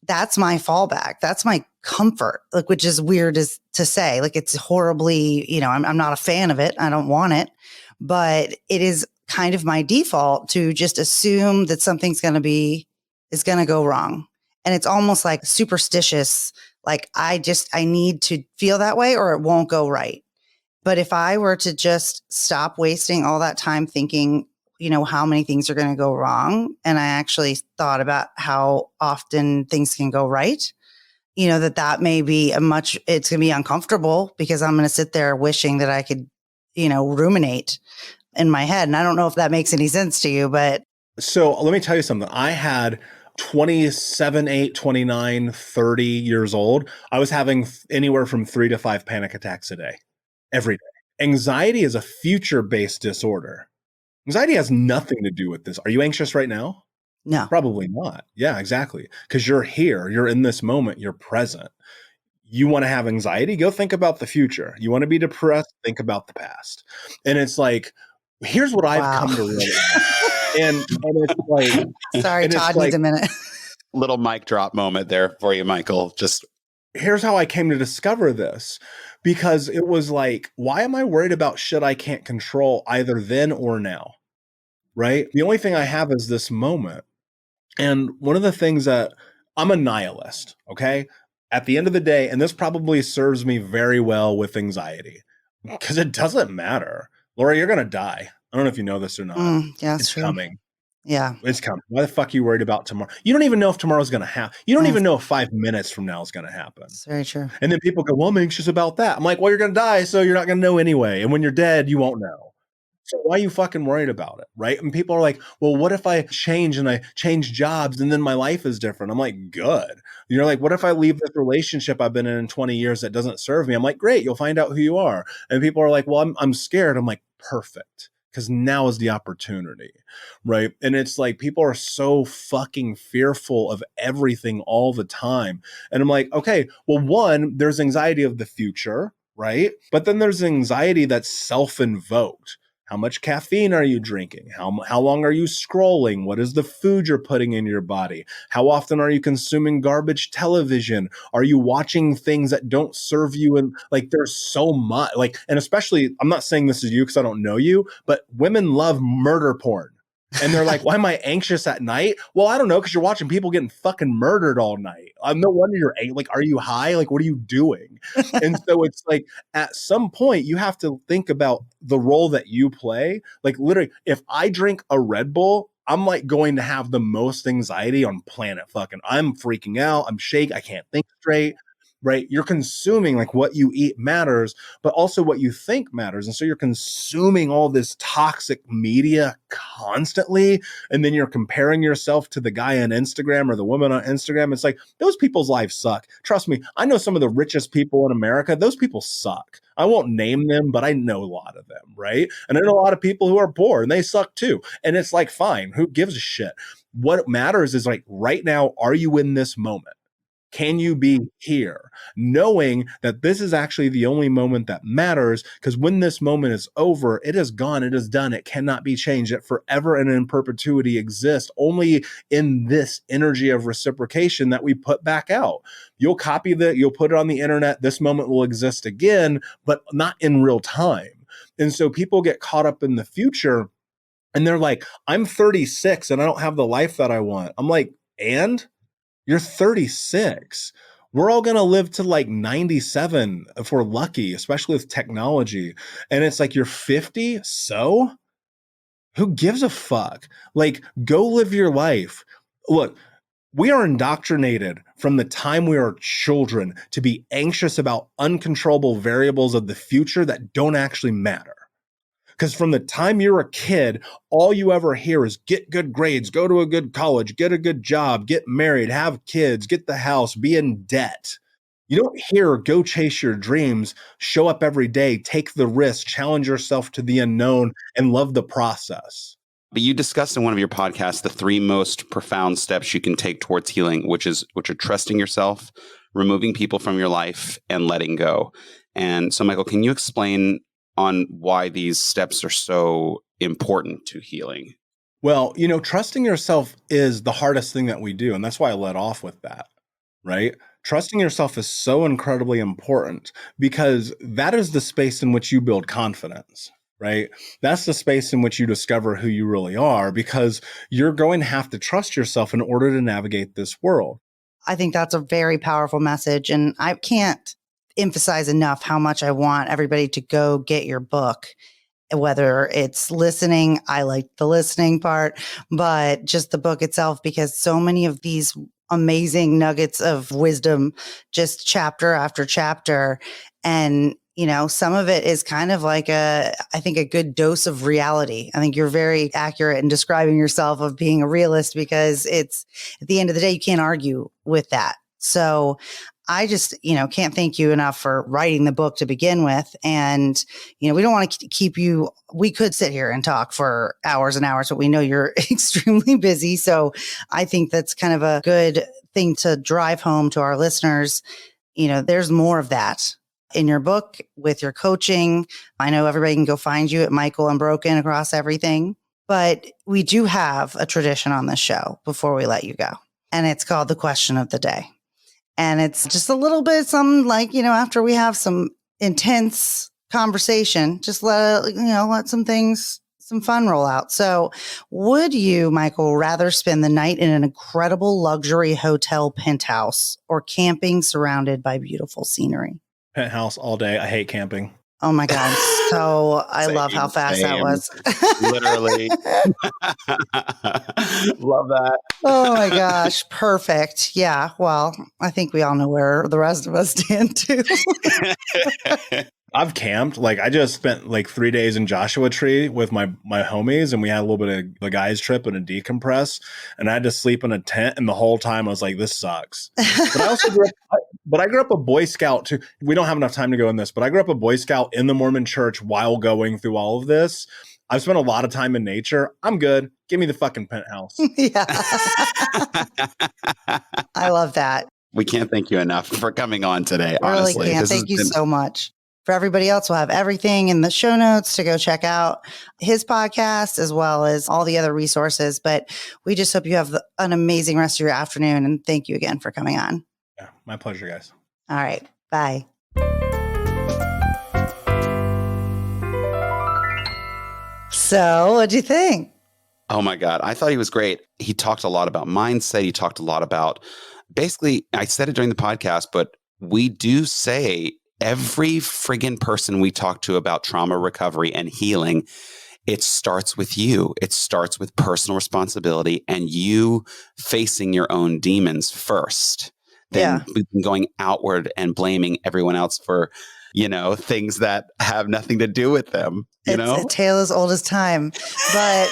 That's my fallback. That's my comfort, which is weird to say, it's horribly, I'm not a fan of it. I don't want it, but it is kind of my default to just assume that something's going to go wrong. And it's almost like superstitious. I need to feel that way or it won't go right. But if I were to just stop wasting all that time thinking, how many things are going to go wrong, and I actually thought about how often things can go right, that may be it's going to be uncomfortable because I'm going to sit there wishing that I could, ruminate in my head. And I don't know if that makes any sense to you, but. So let me tell you something. I had 27, 8, 29, 30 years old. I was having anywhere from 3 to 5 panic attacks a day, every day. Anxiety is a future-based disorder. Anxiety has nothing to do with this. Are you anxious right now? No. Probably not. Yeah, exactly. Because you're here. You're in this moment. You're present. You want to have anxiety? Go think about the future. You want to be depressed? Think about the past. And it's here's what I've come to realize. and it's sorry, Todd needs a minute. Little mic drop moment there for you, Michael. Just here's how I came to discover this, because it was why am I worried about shit I can't control either then or now? Right? The only thing I have is this moment. And one of the things that I'm a nihilist, okay? At the end of the day, and this probably serves me very well with anxiety, because it doesn't matter. Laura, you're going to die. I don't know if you know this or not. Yeah, it's true. coming. Yeah. It's coming. Why the fuck are you worried about tomorrow? You don't even know if tomorrow's going to happen. You don't even know if 5 minutes from now is going to happen. It's very true. And then people go, well, I'm anxious about that. I'm like, well, you're going to die, so you're not going to know anyway. And when you're dead, you won't know. So why are you fucking worried about it, right? And people are like, well, what if I change and I change jobs and then my life is different? I'm like, good. You're like, what if I leave this relationship I've been in 20 years that doesn't serve me? I'm like, great, you'll find out who you are. And people are like, well, I'm scared. I'm like, perfect. Because now is the opportunity, right? And it's like people are so fucking fearful of everything all the time. And I'm like, okay, well, one, there's anxiety of the future, right? But then there's anxiety that's self-invoked. How much caffeine are you drinking? How long are you scrolling? What is the food you're putting in your body? How often are you consuming garbage television? Are you watching things that don't serve you? And like, there's so much, like, and especially, I'm not saying this is you because I don't know you, but women love murder porn. And they're like, why am I anxious at night? Well, I don't know, because you're watching people getting fucking murdered all night. No wonder you're like, are you high? Like, what are you doing? And so it's like, at some point, you have to think about the role that you play. Like, literally, if I drink a Red Bull, I'm like going to have the most anxiety on planet fucking. I'm freaking out. I'm shaking. I can't think straight. Right? You're consuming, like, what you eat matters, but also what you think matters. And so you're consuming all this toxic media constantly. And then you're comparing yourself to the guy on Instagram or the woman on Instagram. It's like, those people's lives suck. Trust me. I know some of the richest people in America. Those people suck. I won't name them, but I know a lot of them. Right? And I know a lot of people who are poor and they suck too. And it's like, fine, who gives a shit? What matters is, like, right now, are you in this moment? Can you be here, knowing that this is actually the only moment that matters? Because when this moment is over, it is gone, it is done, it cannot be changed. It forever and in perpetuity exists only in this energy of reciprocation that we put back out. You'll copy that, you'll put it on the internet, this moment will exist again, but not in real time. And so people get caught up in the future and they're like, I'm 36 and I don't have the life that I want. I'm like, and? You're 36. We're all going to live to like 97 if we're lucky, especially with technology. And it's like, you're 50. So who gives a fuck? Like, go live your life. Look, we are indoctrinated from the time we are children to be anxious about uncontrollable variables of the future that don't actually matter. Because from the time you're a kid, all you ever hear is get good grades, go to a good college, get a good job, get married, have kids, get the house, be in debt. You don't hear go chase your dreams, show up every day, take the risk, challenge yourself to the unknown, and love the process. But you discussed in one of your podcasts the 3 most profound steps you can take towards healing, which are trusting yourself, removing people from your life, and letting go. And so, Michael, can you explain on why these steps are so important to healing? Well, trusting yourself is the hardest thing that we do. And that's why I led off with that, right? Trusting yourself is so incredibly important because that is the space in which you build confidence, right? That's the space in which you discover who you really are, because you're going to have to trust yourself in order to navigate this world. I think that's a very powerful message. And I can't emphasize enough how much I want everybody to go get your book, whether it's listening. I like the listening part, but just the book itself, because so many of these amazing nuggets of wisdom, just chapter after chapter. And, some of it is kind of like I think a good dose of reality. I think you're very accurate in describing yourself of being a realist, because it's at the end of the day, you can't argue with that. So I just, can't thank you enough for writing the book to begin with. And, we don't want to keep you, we could sit here and talk for hours and hours, but we know you're extremely busy. So I think that's kind of a good thing to drive home to our listeners. There's more of that in your book with your coaching. I know everybody can go find you at Michael Unbroken across everything, but we do have a tradition on this show before we let you go. And it's called the question of the day. And it's just a little bit something like, after we have some intense conversation, just let some fun roll out. So would you, Michael, rather spend the night in an incredible luxury hotel penthouse or camping surrounded by beautiful scenery? Penthouse all day. I hate camping. Oh my God. So I love how fast that was. Literally. Love that. Oh my gosh. Perfect. Yeah. Well, I think we all know where the rest of us stand too. I've camped. Like I just spent like 3 days in Joshua Tree with my homies, and we had a little bit of the guys trip and a decompress, and I had to sleep in a tent. And the whole time I was like, this sucks. But I also grew up a Boy Scout too. We don't have enough time to go in this, but I grew up a Boy Scout in the Mormon church while going through all of this. I've spent a lot of time in nature. I'm good. Give me the fucking penthouse. Yeah. I love that. We can't thank you enough for coming on today. Honestly, really can't. Thank you so much. For everybody else, we'll have everything in the show notes to go check out his podcast as well as all the other resources. But we just hope you have an amazing rest of your afternoon. And thank you again for coming on. Yeah, my pleasure, guys. All right. Bye. So what'd you think? Oh my God. I thought he was great. He talked a lot about mindset. He talked a lot about, basically, I said it during the podcast, but we do say every friggin' person we talk to about trauma recovery and healing, it starts with you. It starts with personal responsibility and you facing your own demons first. Then going outward and blaming everyone else for, things that have nothing to do with them. It's a tale as old as time. But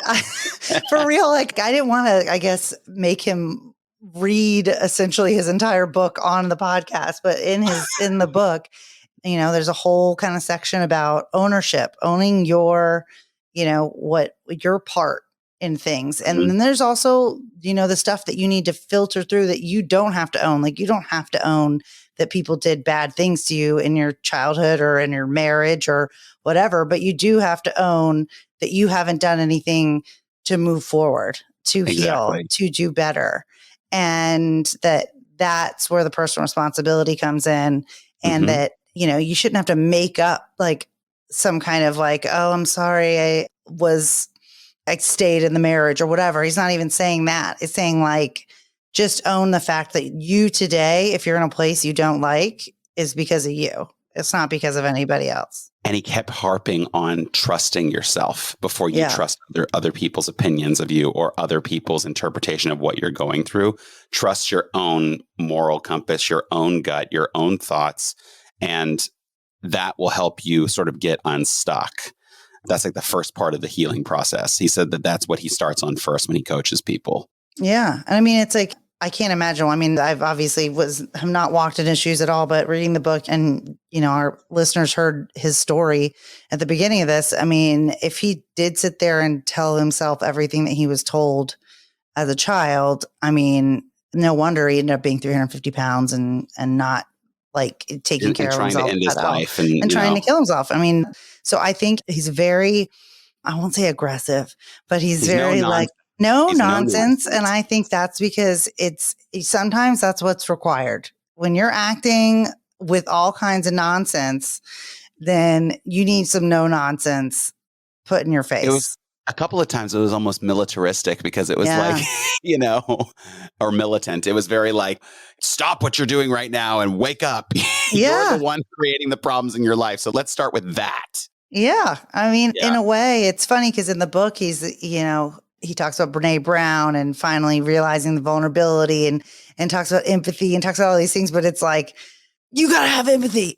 for real, I didn't want to, I guess, make him read essentially his entire book on the podcast. But in the book, there's a whole kind of section about ownership, owning your, what your part in things. And then there's also, the stuff that you need to filter through that you don't have to own. Like you don't have to own that people did bad things to you in your childhood or in your marriage or whatever, but you do have to own that you haven't done anything to move forward, to heal, to do better. And that's where the personal responsibility comes in. And that, you shouldn't have to make up like some kind of like, oh, I'm sorry, I stayed in the marriage or whatever. He's not even saying that. It's saying like, just own the fact that you today, if you're in a place you don't like, is because of you. It's not because of anybody else. And he kept harping on trusting yourself before you trust other people's opinions of you or other people's interpretation of what you're going through. Trust your own moral compass, your own gut, your own thoughts, and that will help you sort of get unstuck. That's like the first part of the healing process. He said that that's what he starts on first when he coaches people. Yeah. And I mean, it's like, I can't imagine. I mean, I've obviously have not walked in his shoes at all, but reading the book and, our listeners heard his story at the beginning of this. I mean, if he did sit there and tell himself everything that he was told as a child, I mean, no wonder he ended up being 350 pounds and not like taking care of himself. Trying to end his life and trying to kill himself. I mean, so I think he's very, I won't say aggressive, but he's very no nonsense. And I think that's because sometimes that's what's required. When you're acting with all kinds of nonsense, then you need some no nonsense put in your face. It was a couple of times it was almost militaristic because it was like, or militant. It was very like, stop what you're doing right now and wake up. You're the one creating the problems in your life. So let's start with that. Yeah. I mean, in a way, it's funny because in the book, he's, he talks about Brene Brown and finally realizing the vulnerability and talks about empathy and talks about all these things. But it's like, you got to have empathy.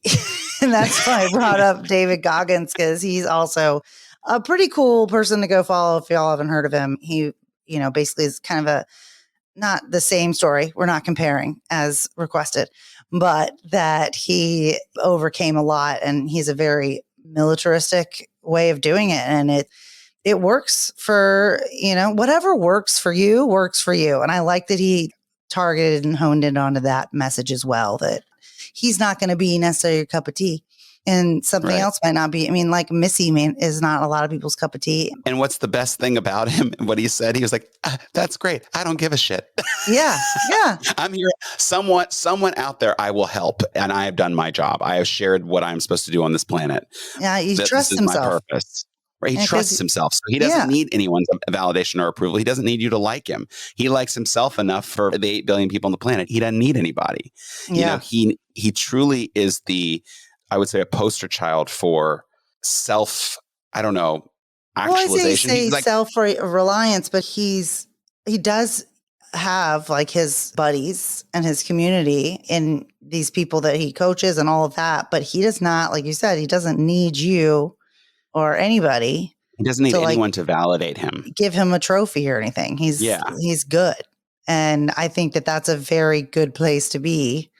And that's why I brought up David Goggins, because he's also a pretty cool person to go follow if y'all haven't heard of him. He, basically is kind of not the same story. We're not comparing as requested, but that he overcame a lot and he's a very militaristic way of doing it. And it works for, whatever works for you, works for you. And I like that he targeted and honed in onto that message as well, that he's not going to be necessarily your cup of tea. And something else might not be. I mean, like Missy is not a lot of people's cup of tea. And what's the best thing about him? What he said, he was like, that's great. I don't give a shit. Yeah. I'm here. Someone out there, I will help. And I have done my job. I have shared what I'm supposed to do on this planet. Yeah, he trusts himself. My purpose. Right? He trusts himself. So he doesn't need anyone's validation or approval. He doesn't need you to like him. He likes himself enough for the 8 billion people on the planet. He doesn't need anybody. Yeah. He truly is the I would say, a poster child for self, I don't know, actualization. Well, I say self-reliance, but he does have like his buddies and his community and these people that he coaches and all of that. But he does not, like you said, he doesn't need you or anybody. He doesn't need anyone to validate him, give him a trophy or anything. He's good. And I think that that's a very good place to be,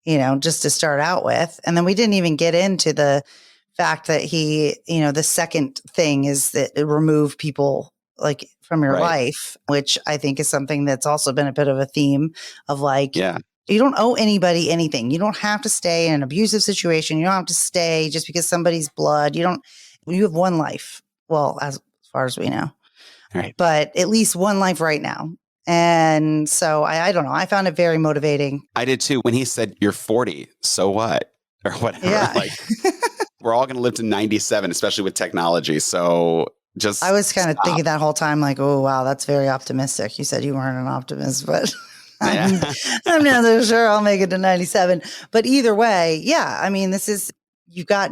just to start out with. And then we didn't even get into the fact that he, the second thing is that it remove people like from your life, which I think is something that's also been a bit of a theme of like, you don't owe anybody anything. You don't have to stay in an abusive situation. You don't have to stay just because somebody's blood. You have one life. Well, as far as we know, right. But at least one life right now. And so I don't know. I found it very motivating. I did too. When he said, "You're 40, so what?" or whatever. Yeah. Like, we're all going to live to 97, especially with technology. So I was kind of thinking that whole time, like, oh, wow, that's very optimistic. You said you weren't an optimist, but I'm not so sure I'll make it to 97. But either way, I mean, this is, you've got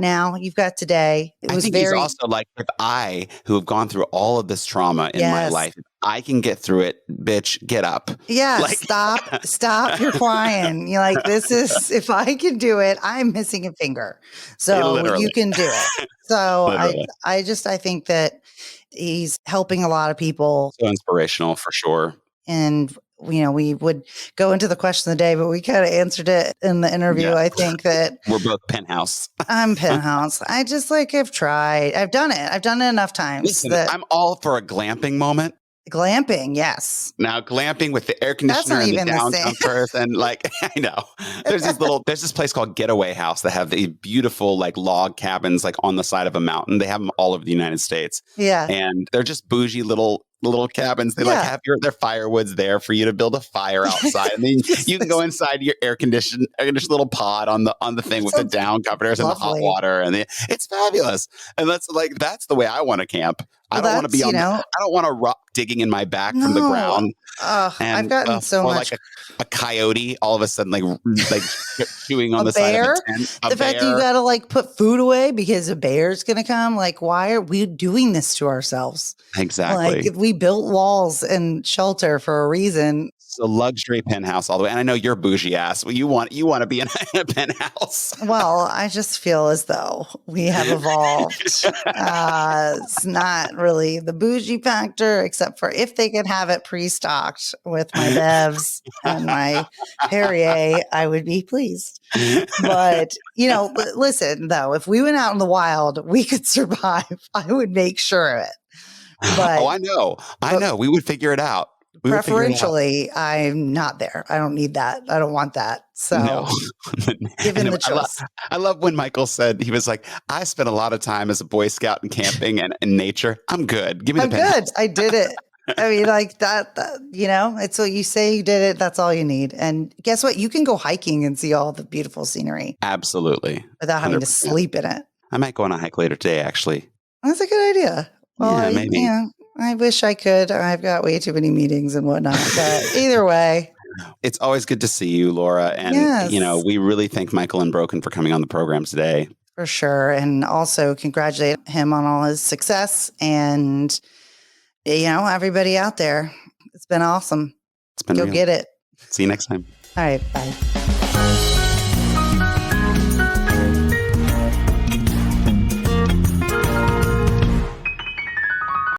today. I think he's also like, if I, who have gone through all of this trauma in my life, if I can get through it, bitch, get up. Yeah, like, stop. You're crying. You're like, this is, if I can do it, I'm missing a finger. So you can do it. So I think that he's helping a lot of people. So inspirational for sure. And we would go into the question of the day, but we kind of answered it in the interview. I think that we're both penthouse. I'm penthouse. I just I've tried. I've done it. I've done it enough times. Listen, I'm all for a glamping moment. Glamping, yes. Now glamping with the air conditioner and the down comfort, and like, I know there's this place called Getaway House that have these beautiful like log cabins like on the side of a mountain. They have them all over the United States. Yeah, and they're just bougie little cabins. They like have their firewoods there for you to build a fire outside, and then you can go inside your air conditioned little pod on the thing with the down comforters and the hot water, and it's fabulous. And that's the way I want to camp. I don't want to be I don't want a rock digging in my back from the ground. I've gotten so much. Like a coyote all of a sudden like chewing on the side of a tent. The fact that you got to put food away because a bear's going to come. Like, why are we doing this to ourselves? Exactly. Like, we built walls and shelter for a reason. It's a luxury penthouse all the way. And I know you're bougie ass. Well, you want to be in a penthouse. Well, I just feel as though we have evolved. It's not really the bougie factor, except for if they could have it pre-stocked with my Bevs and my Perrier, I would be pleased. But, listen, though, if we went out in the wild, we could survive. I would make sure of it. But, I know. We would figure it out. Preferentially, I'm not there. I don't need that. I don't want that. So, given the choice. I love when Michael said, he was like, I spent a lot of time as a Boy Scout and camping and in nature. I'm good. Give me the penthouse. I'm good. I did it. I mean, like that, it's what you say you did it. That's all you need. And guess what? You can go hiking and see all the beautiful scenery. Absolutely. Without having to sleep in it. I might go on a hike later today, actually. That's a good idea. Well, maybe. I wish I could. I've got way too many meetings and whatnot. But either way. It's always good to see you, Laura. And, we really thank Michael Unbroken for coming on the program today. For sure. And also congratulate him on all his success. And, everybody out there, it's been awesome. It's been Go real. get it. See you next time. All right. Bye.